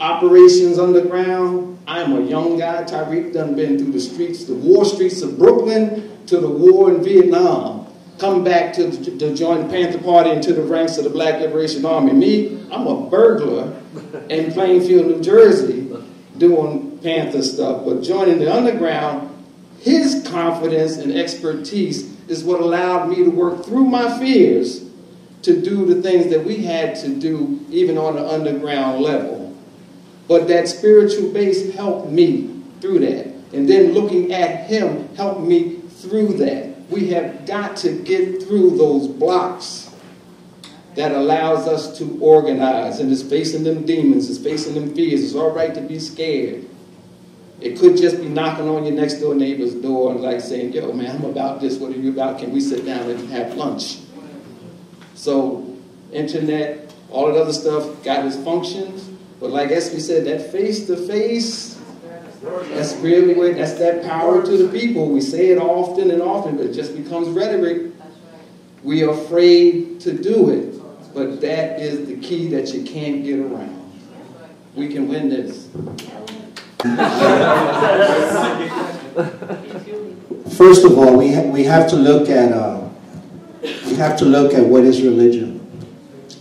operations underground. I'm a young guy. Tariq done been through the streets, the war streets of Brooklyn to the war in Vietnam. Come back to join the Panther Party and to the ranks of the Black Liberation Army. Me, I'm a burglar in Plainfield, New Jersey, doing Panther stuff. But joining the underground, his confidence and expertise is what allowed me to work through my fears to do the things that we had to do even on the underground level. But that spiritual base helped me through that. And then looking at him helped me through that. We have got to get through those blocks that allows us to organize. And it's facing them demons, it's facing them fears. It's all right to be scared. It could just be knocking on your next door neighbor's door and like saying, yo, man, I'm about this. What are you about? Can we sit down and have lunch? So, internet, all that other stuff got its functions. But like Esme said, that face-to-face, that's really where, that's that power to the people. We say it often and often, but it just becomes rhetoric. We are afraid to do it, but that is the key that you can't get around. We can win this. First of all, we have to look at what is religion.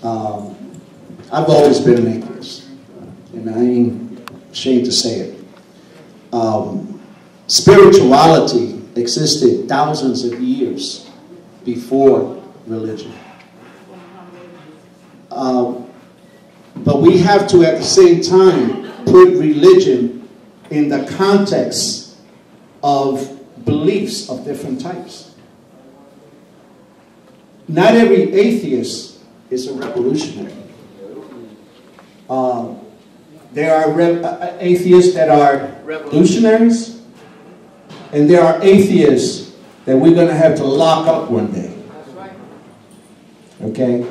I've always been an atheist, and I ain't ashamed to say it. Spirituality existed thousands of years before religion. But we have to, at the same time, put religion in the context of beliefs of different types. Not every atheist is a revolutionary. There are atheists that are revolutionaries, and there are atheists that we're going to have to lock up one day. Okay?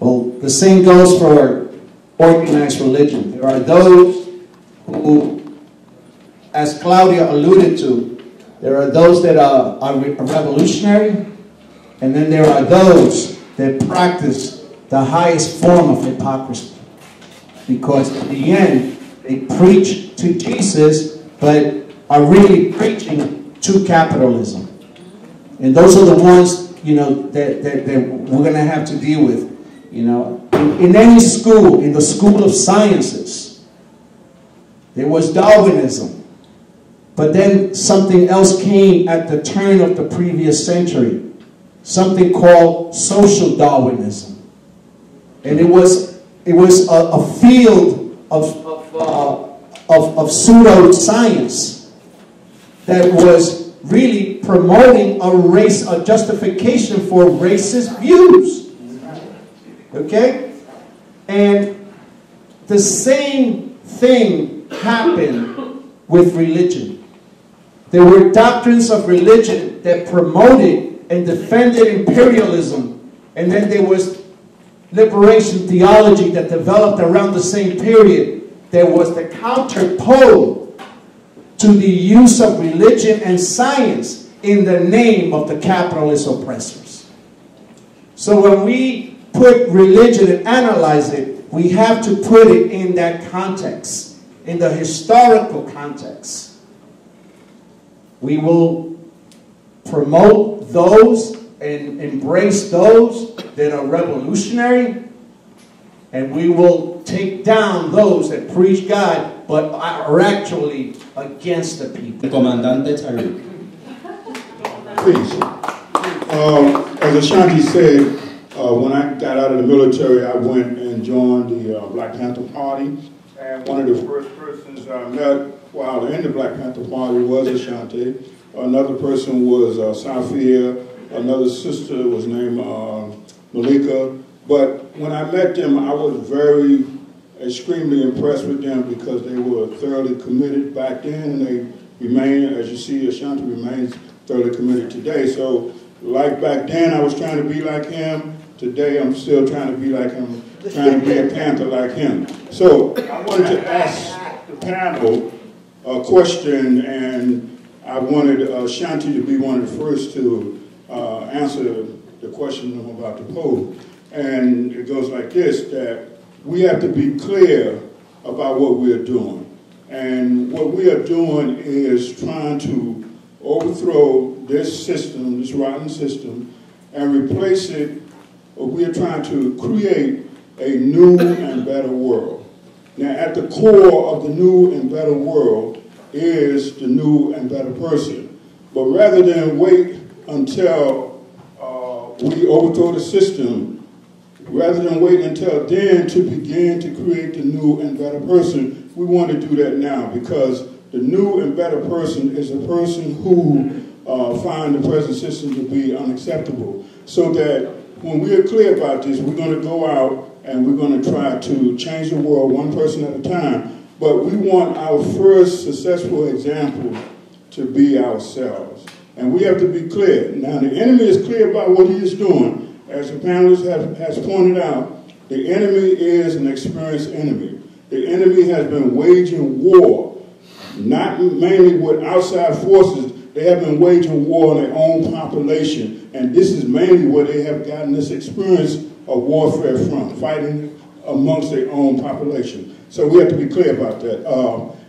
Well, the same goes for organized religion. There are those who, as Claudia alluded to, there are those that are revolutionary, and then there are those that practice the highest form of hypocrisy. Because in the end, they preach to Jesus, but are really preaching to capitalism. And those are the ones, you know, that we're going to have to deal with. You know, in any school, in the school of sciences, there was Darwinism. But then something else came at the turn of the previous century. Something called social Darwinism. And it was a field of pseudo-science that was really promoting a justification for racist views. Okay? And the same thing happened with religion. There were doctrines of religion that promoted and defended imperialism, and then there was liberation theology that developed around the same period. There was the counterpole to the use of religion and science in the name of the capitalist oppressors. So when we put religion and analyze it, we have to put it in that context, in the historical context. We will promote those and embrace those that are revolutionary, and we will take down those that preach God but are actually against the people. Comandante Tariq. Please. As Ashanti said, when I got out of the military, I went and joined the Black Panther Party. And one of the first persons I met while in the Black Panther Party was Ashanti. Another person was Safia. Another sister was named Malika. But when I met them, I was very extremely impressed with them because they were thoroughly committed back then, and they remain, as you see, Ashanti remains thoroughly committed today. So, like back then, I was trying to be like him. Today, I'm still trying to be like him, trying to be a Panther like him. So, I wanted to ask the panel a question, and I wanted Ashanti to be one of the first to answer the question I'm about to pose. And it goes like this, that we have to be clear about what we're doing. And what we are doing is trying to overthrow this system, this rotten system, and replace it, or we are trying to create a new and better world. Now, at the core of the new and better world is the new and better person. But rather than wait until we overthrow the system, rather than wait until then to begin to create the new and better person, we want to do that now, because the new and better person is a person who find the present system to be unacceptable. So that when we are clear about this, we're going to go out and we're going to try to change the world one person at a time. But we want our first successful example to be ourselves. And we have to be clear. Now, the enemy is clear about what he is doing. As the panelist has pointed out, the enemy is an experienced enemy. The enemy has been waging war, not mainly with outside forces. They have been waging war on their own population. And this is mainly where they have gotten this experience of warfare from, fighting amongst their own population. So we have to be clear about that.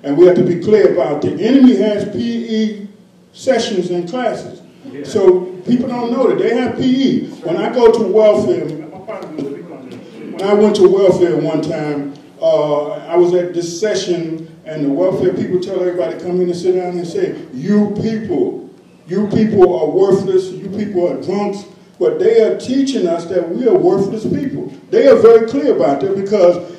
And we have to be clear about the enemy has PE sessions and classes. Yeah. So people don't know that they have PE. When I go to welfare, when I went to welfare one time, I was at this session, and the welfare people tell everybody, come in and sit down and say, you people are worthless, you people are drunks, but they are teaching us that we are worthless people. They are very clear about that, because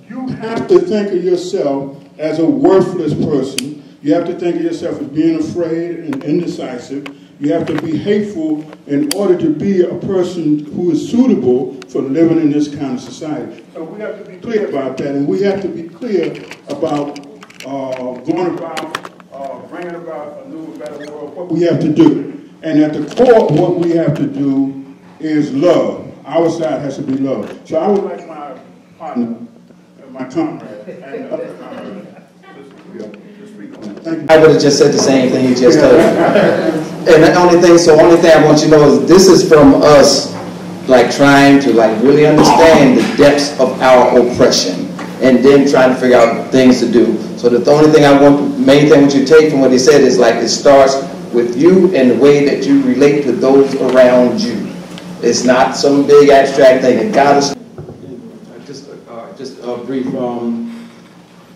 you have to think of yourself as a worthless person. You have to think of yourself as being afraid and indecisive. You have to be hateful in order to be a person who is suitable for living in this kind of society. So we have to be clear about that, and we have to be clear about going about bringing about a new and better world, what we have to do. And at the core of what we have to do is love. Our side has to be love. So I would like my partner, my comrade, and other comrades to speak on that. Thank you. I would have just said the same thing you just told me. And the only thing I want you to know is this is from us, like trying to really understand the depths of our oppression, and then trying to figure out things to do. So the only thing main thing what you take from what he said is it starts with you and the way that you relate to those around you. It's not some big abstract thing. It got us. Just a brief.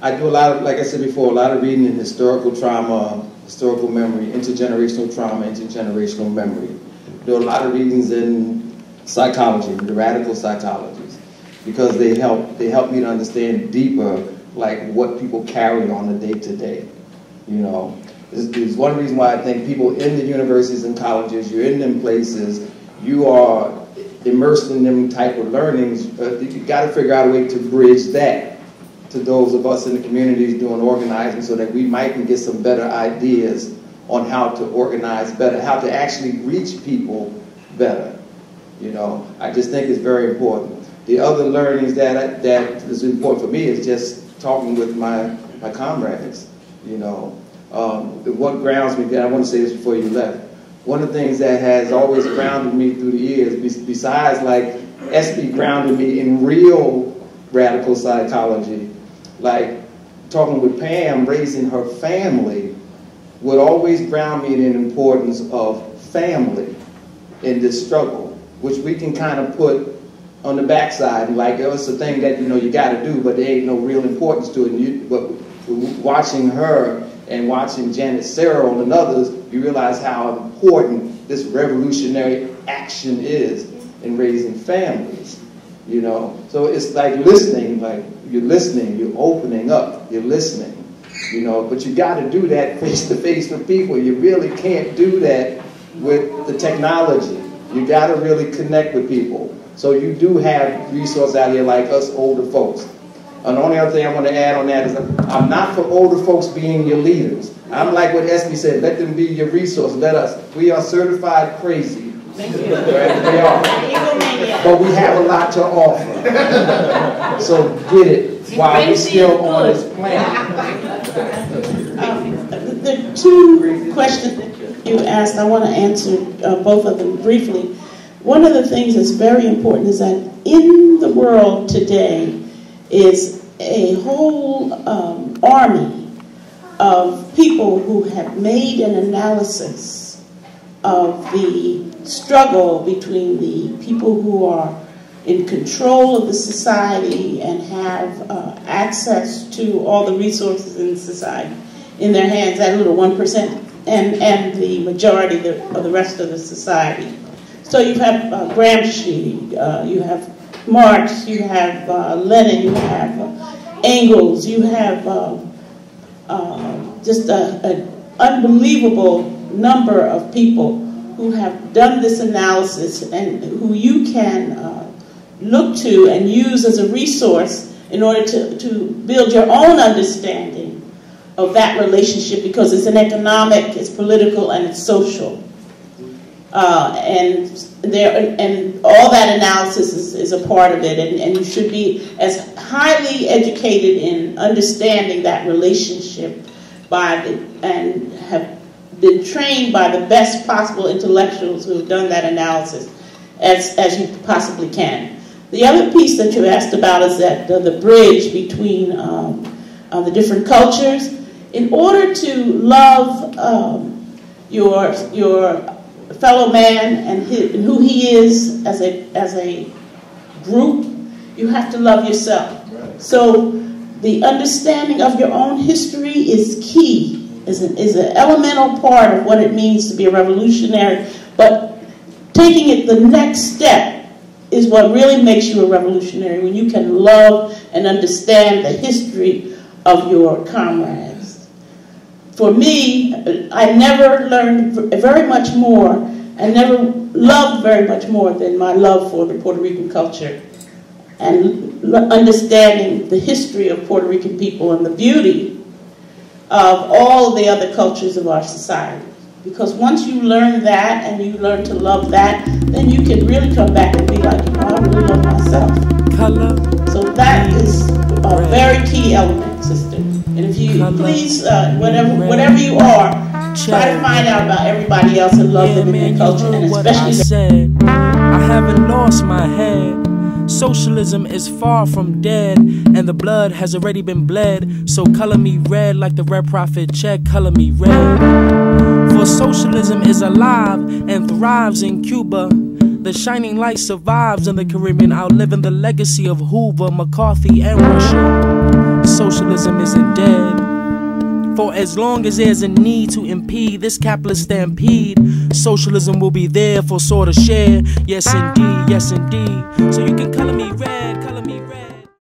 I do a lot of, like I said before, a lot of reading in historical trauma, historical memory, intergenerational trauma, intergenerational memory. Do a lot of readings in psychology, the radical psychologies, because they help me to understand deeper, what people carry on a day-to-day. There's one reason why I think people in the universities and colleges, you're in them places, you are immersed in them type of learnings, you got to figure out a way to bridge that to those of us in the communities doing organizing, so that we might can get some better ideas on how to organize better, how to actually reach people better. I just think it's very important. The other learnings that is important for me is just talking with my comrades. What grounds me, I want to say this before you left, one of the things that has always grounded me through the years, besides like SB grounded me in real radical psychology, like talking with Pam, raising her family, would always ground me in the importance of family in this struggle, which we can kind of put on the backside, and like it's a thing that you got to do, but there ain't no real importance to it. But watching her and watching Janet Searle and others, you realize how important this revolutionary action is in raising families. So it's like listening, like you're listening, you're opening up, you're listening. But you got to do that face to face with people. You really can't do that with the technology. You got to really connect with people. So you do have resources out here like us older folks. And the only other thing I want to add on that is I'm not for older folks being your leaders. I'm like what Esme said, let them be your resource. We are certified crazy. Thank you. We are. But we have a lot to offer. So get it while we're still on this planet. The two questions that you asked, I want to answer both of them briefly. One of the things that's very important is that in the world today is a whole army of people who have made an analysis of the struggle between the people who are in control of the society and have access to all the resources in society in their hands, that little 1%, and the majority of the rest of the society. So you have Gramsci, you have Marx, you have Lenin, you have Engels, you have just an unbelievable number of people who have done this analysis and who you can look to and use as a resource in order to build your own understanding of that relationship, because it's an economic, it's political, and it's social. And all that analysis is a part of it, and you should be as highly educated in understanding that relationship and have been trained by the best possible intellectuals who have done that analysis as you possibly can. The other piece that you asked about is that the bridge between the different cultures. In order to love your fellow man and who he is as a group, you have to love yourself. Right. So the understanding of your own history is key, is an elemental part of what it means to be a revolutionary. But taking it the next step is what really makes you a revolutionary, when you can love and understand the history of your comrades. For me, I never learned very much more, and never loved very much more than my love for the Puerto Rican culture and understanding the history of Puerto Rican people and the beauty of all the other cultures of our society. Because once you learn that and you learn to love that, then you can really come back and be like, I really love myself. So that is a very key element, sister. And if you please, whatever you are, try to find out about everybody else and love them in their culture, and especially I haven't lost my head. Socialism is far from dead, and the blood has already been bled. So color me red like the Red Prophet Check, color me red. For socialism is alive and thrives in Cuba. The shining light survives in the Caribbean, outliving the legacy of Hoover, McCarthy, and Russia. Socialism isn't dead. For as long as there's a need to impede this capitalist stampede, socialism will be there for sort of share. Yes indeed, yes indeed. So you can color me red, color me red.